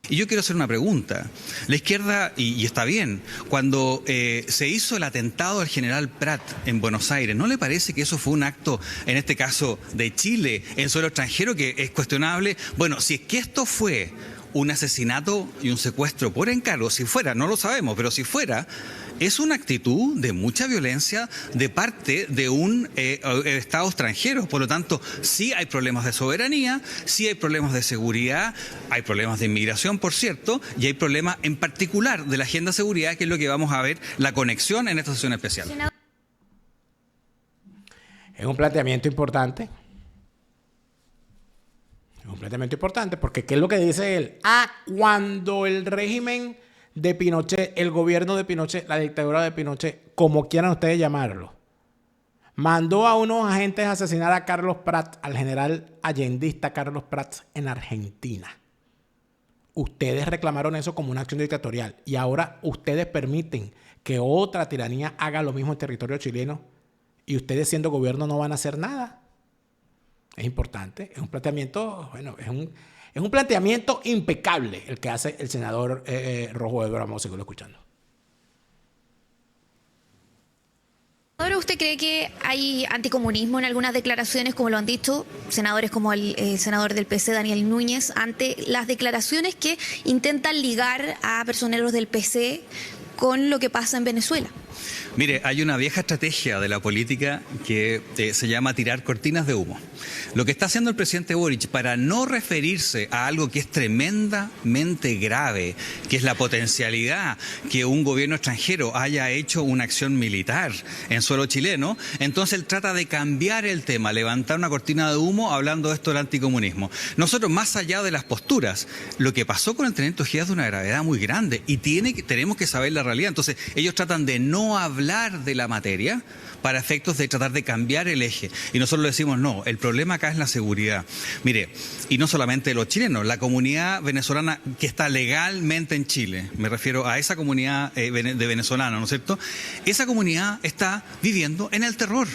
Y yo quiero hacer una pregunta. La izquierda, y está bien, cuando se hizo el atentado al general Prat en Buenos Aires, ¿no le parece que eso fue un acto, en este caso de Chile, en suelo extranjero, que es cuestionable? Bueno, si es que esto fue un asesinato y un secuestro por encargo, si fuera, no lo sabemos, pero si fuera, es una actitud de mucha violencia de parte de un Estado extranjero. Por lo tanto, sí hay problemas de soberanía, sí hay problemas de seguridad, hay problemas de inmigración, por cierto, y hay problemas en particular de la agenda de seguridad, que es lo que vamos a ver, la conexión en esta sesión especial. Es un planteamiento importante. Es un planteamiento importante porque ¿qué es lo que dice él? Cuando el régimen de Pinochet, el gobierno de Pinochet, la dictadura de Pinochet, como quieran ustedes llamarlo, mandó a unos agentes a asesinar a Carlos Prats, al general allendista Carlos Prats, en Argentina. Ustedes reclamaron eso como una acción dictatorial y ahora ustedes permiten que otra tiranía haga lo mismo en territorio chileno y ustedes siendo gobierno no van a hacer nada. Es importante, es un planteamiento, bueno, es un planteamiento impecable el que hace el senador Rojo Edwards. Vamos a seguirlo escuchando. ¿Ahora usted cree que hay anticomunismo en algunas declaraciones, como lo han dicho senadores como el senador del PC, Daniel Núñez, ante las declaraciones que intentan ligar a personeros del PC con lo que pasa en Venezuela? Mire, hay una vieja estrategia de la política que se llama tirar cortinas de humo. Lo que está haciendo el presidente Boric para no referirse a algo que es tremendamente grave, que es la potencialidad que un gobierno extranjero haya hecho una acción militar en suelo chileno, entonces él trata de cambiar el tema, levantar una cortina de humo hablando de esto del anticomunismo. Nosotros, más allá de las posturas, lo que pasó con el teniente Ojeda es de una gravedad muy grande y tenemos que saber la realidad. Entonces ellos tratan de no hablar de la materia para efectos de tratar de cambiar el eje. Y nosotros le decimos, no, el problema acá es la seguridad. Mire, y no solamente los chilenos, la comunidad venezolana que está legalmente en Chile, me refiero a esa comunidad de venezolanos, ¿no es cierto? Esa comunidad está viviendo en el terror,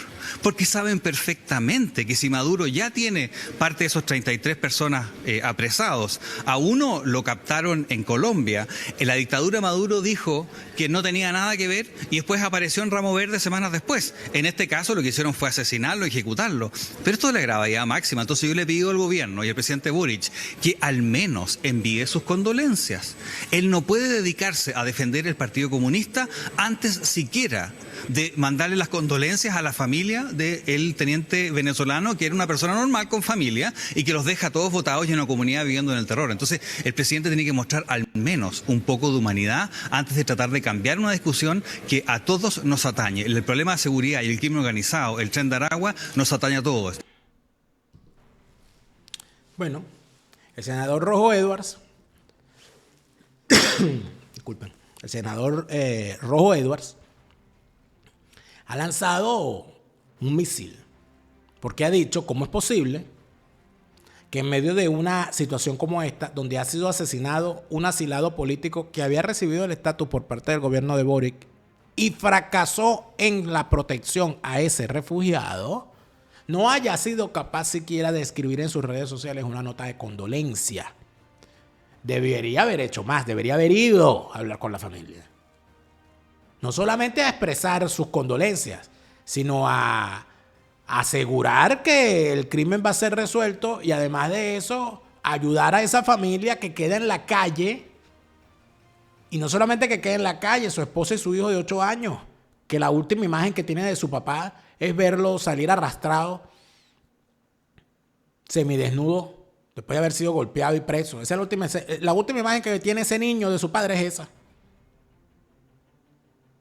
porque saben perfectamente que si Maduro ya tiene parte de esos 33 personas apresados, a uno lo captaron en Colombia, en la dictadura Maduro dijo que no tenía nada que ver y después apareció en Ramo Verde semanas después. En este caso lo que hicieron fue asesinarlo, ejecutarlo. Pero esto es la gravedad máxima. Entonces yo le pido al gobierno y al presidente Boric que al menos envíe sus condolencias. Él no puede dedicarse a defender el Partido Comunista antes siquiera de mandarle las condolencias a la familia del teniente venezolano, que era una persona normal con familia y que los deja a todos votados y en una comunidad viviendo en el terror. Entonces el presidente tiene que mostrar al menos un poco de humanidad antes de tratar de cambiar una discusión que a todos nos atañe. El problema de seguridad y el crimen organizado, el Tren de Aragua, nos atañe a todos. Bueno, el senador Rojo Edwards, disculpen, el senador Rojo Edwards ha lanzado un misil, porque ha dicho cómo es posible que en medio de una situación como esta, donde ha sido asesinado un asilado político que había recibido el estatus por parte del gobierno de Boric y fracasó en la protección a ese refugiado, no haya sido capaz siquiera de escribir en sus redes sociales una nota de condolencia. Debería haber hecho más, debería haber ido a hablar con la familia. No solamente a expresar sus condolencias, sino a asegurar que el crimen va a ser resuelto y además de eso, ayudar a esa familia que queda en la calle. Y no solamente que quede en la calle, su esposa y su hijo de 8 años, que la última imagen que tiene de su papá es verlo salir arrastrado, semidesnudo, después de haber sido golpeado y preso. Esa es la última imagen que tiene ese niño de su padre, es esa.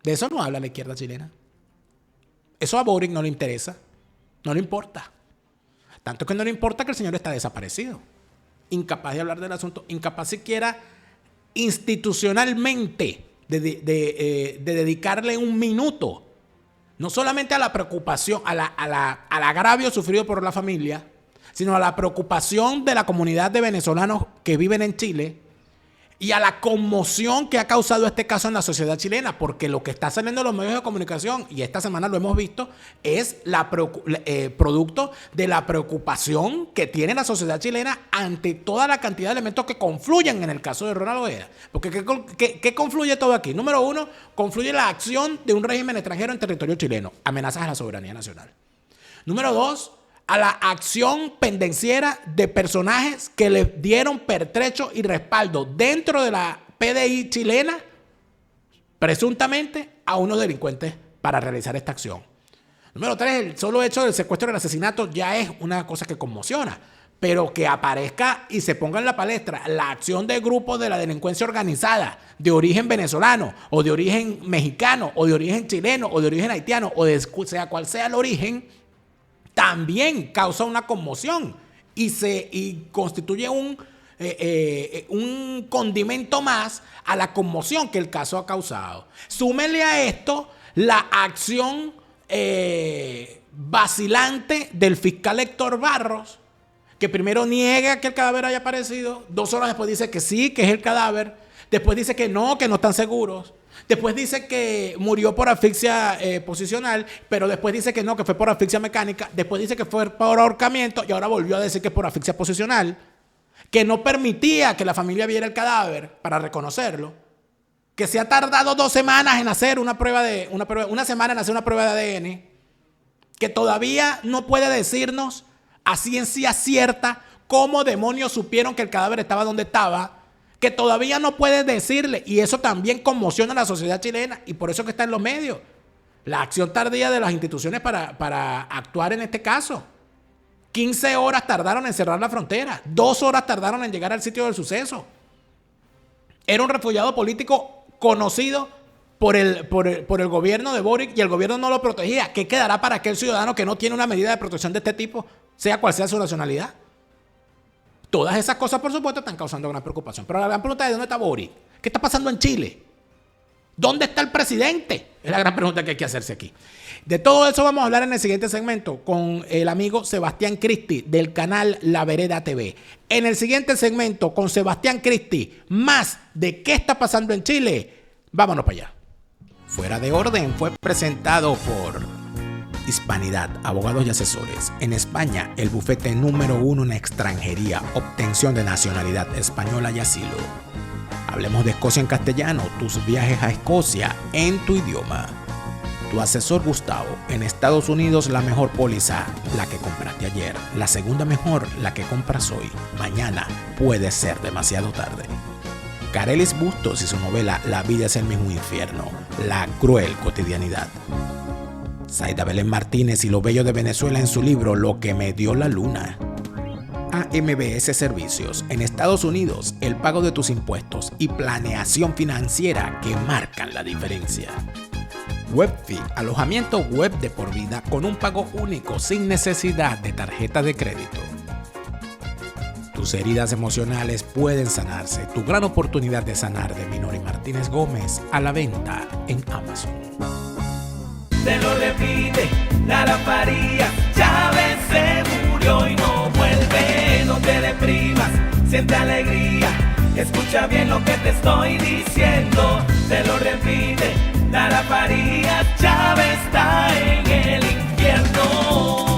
De eso no habla la izquierda chilena. Eso a Boric no le interesa, no le importa. Tanto que no le importa que el señor está desaparecido. Incapaz de hablar del asunto, incapaz siquiera institucionalmente de dedicarle un minuto, no solamente a la preocupación, al agravio sufrido por la familia, sino a la preocupación de la comunidad de venezolanos que viven en Chile y a la conmoción que ha causado este caso en la sociedad chilena, porque lo que está saliendo en los medios de comunicación, y esta semana lo hemos visto, es producto de la preocupación que tiene la sociedad chilena ante toda la cantidad de elementos que confluyen en el caso de Ronald Ojeda. Porque ¿qué confluye todo aquí? Número uno, confluye la acción de un régimen extranjero en territorio chileno, amenazas a la soberanía nacional. Número dos, a la acción pendenciera de personajes que le dieron pertrecho y respaldo dentro de la PDI chilena, presuntamente, a unos delincuentes para realizar esta acción. Número 3, el solo hecho del secuestro y el asesinato ya es una cosa que conmociona. Pero que aparezca y se ponga en la palestra la acción de grupos de la delincuencia organizada de origen venezolano o de origen mexicano o de origen chileno o de origen haitiano o de sea cual sea el origen, también causa una conmoción y constituye un condimento más a la conmoción que el caso ha causado. Súmele a esto la acción vacilante del fiscal Héctor Barros, que primero niega que el cadáver haya aparecido, 2 horas después dice que sí, que es el cadáver, después dice que no están seguros, después dice que murió por asfixia posicional, pero después dice que no, que fue por asfixia mecánica, después dice que fue por ahorcamiento y ahora volvió a decir que es por asfixia posicional, que no permitía que la familia viera el cadáver para reconocerlo, que se ha tardado 2 semanas en hacer una semana en hacer una prueba de ADN, que todavía no puede decirnos a ciencia cierta cómo demonios supieron que el cadáver estaba donde estaba, que todavía no puede decirle, y eso también conmociona a la sociedad chilena, y por eso que está en los medios, la acción tardía de las instituciones para actuar en este caso. 15 horas tardaron en cerrar la frontera, 2 horas tardaron en llegar al sitio del suceso. Era un refugiado político conocido por el gobierno de Boric y el gobierno no lo protegía. ¿Qué quedará para aquel ciudadano que no tiene una medida de protección de este tipo, sea cual sea su nacionalidad? Todas esas cosas, por supuesto, están causando gran preocupación. Pero la gran pregunta es, ¿dónde está Boric? ¿Qué está pasando en Chile? ¿Dónde está el presidente? Es la gran pregunta que hay que hacerse aquí. De todo eso vamos a hablar en el siguiente segmento con el amigo Sebastián Cristi del canal La Vereda TV. En el siguiente segmento con Sebastián Cristi, más de qué está pasando en Chile. Vámonos para allá. Fuera de Orden fue presentado por Hispanidad, abogados y asesores. En España, el bufete número 1 en extranjería, obtención de nacionalidad española y asilo. Hablemos de Escocia en castellano, tus viajes a Escocia en tu idioma. Tu asesor Gustavo, en Estados Unidos la mejor póliza, la que compraste ayer. La segunda mejor, la que compras hoy. Mañana puede ser demasiado tarde. Carelis Bustos y su novela La vida es el mismo infierno, la cruel cotidianidad. Zaida Belén Martínez y lo bello de Venezuela en su libro Lo que me dio la luna. AMBS Servicios, en Estados Unidos, el pago de tus impuestos y planeación financiera que marcan la diferencia. Webfee, alojamiento web de por vida con un pago único sin necesidad de tarjeta de crédito. Tus heridas emocionales pueden sanarse. Tu gran oportunidad de sanar de Minori Martínez Gómez a la venta en Amazon. Te lo repite, Lara Farías, Chávez se murió y no vuelve. No te deprimas, siente alegría, escucha bien lo que te estoy diciendo. Te lo repite, Lara Farías, Chávez está en el infierno.